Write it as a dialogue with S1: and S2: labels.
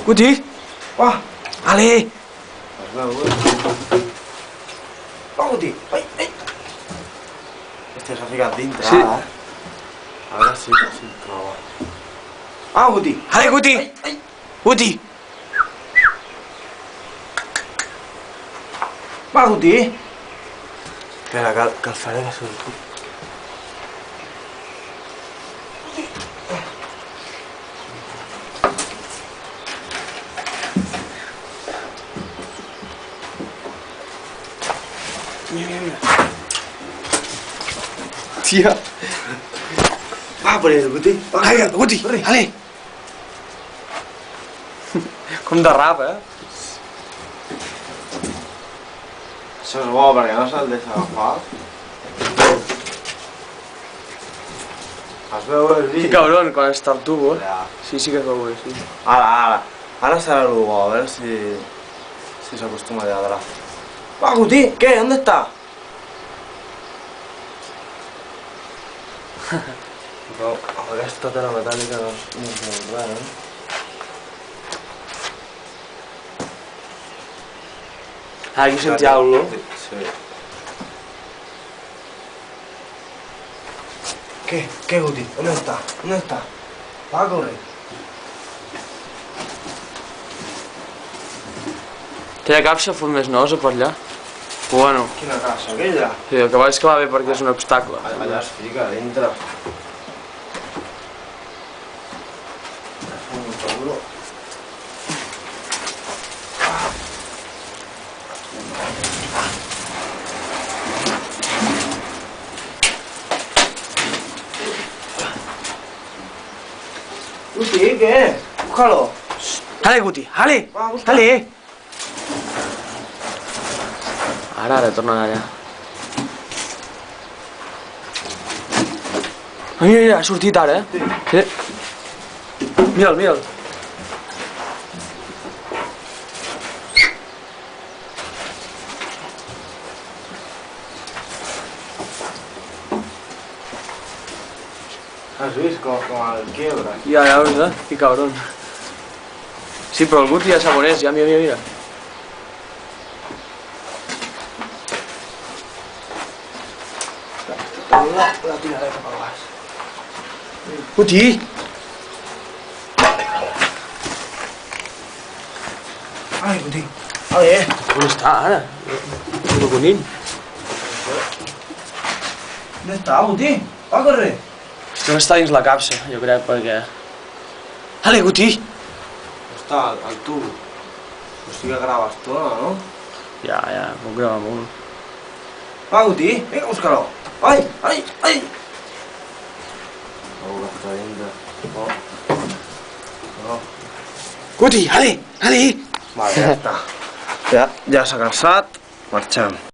S1: Guti!
S2: Va,
S1: Ale!
S2: es veu, Va, Guti, ai, ai. Hòstia, s'ha ficat dintre,
S1: Sí.
S2: A veure si el troba. Ah, Guti!
S1: Ale, Guti!
S2: Ai, ai.
S1: Guti!
S2: Va, Guti! Espera, que el faré que surti.
S1: Mira.
S2: Tia! Va per ell, Guti! Va,
S1: Ale, Guti!
S2: corre.
S1: Ale! Com de rap,
S2: Això és bo, perquè no se'l deixa agafar. Es veu el
S1: Que
S2: vídeo?
S1: cabron, quan està el tubo.
S2: Ja.
S1: Sí, sí que es veu bé, sí.
S2: Ara. Ara serà el bo, a veure si s'acostuma a lladrar. Va, Guti, què? ¿Dónde está? Però aquesta tela metàl·lica no es veu res,
S1: Aquí sentia olor.
S2: Sí. ¿Qué, Guti? ¿Dónde está? ¿Dónde está? Va a correr.
S1: Aquella capsa fot més nosa per allà. Però bueno,
S2: Quina casa, aquella?
S1: sí, el que va és que va bé perquè és un obstacle.
S2: Allà es fica a dintre. Mucho duro. Guti, ¿qué? Búscalo.
S1: Ale, Guti, ale!
S2: Va, busca.
S1: Ale! Ara torna allà. Mira, ha sortit ara, Sí. Mira'l, mira'l.
S2: Has vist com el quiebra?
S1: Ja, ¿verdad? Que cabrón. Sí, però el Guti ja sap on és, ja, mira.
S2: La tiraré cap a baix.
S1: Guti!
S2: Ai, Guti. Ale.
S1: On està ara? El conill.
S2: ¿Dónde está, Guti? Va a correr.
S1: No està dins la capsa, jo crec, perquè... Ale, Guti!
S2: Està al tubo. O sigui que grava estona, no?
S1: Ja, puc gravar molt.
S2: Va, Guti, vinga, búscalo. Ai, ai, ai. Oh, que està dintre. Oh.
S1: Guti, ale!
S2: Vale, ja està. Ja s'ha cansat. Marxem.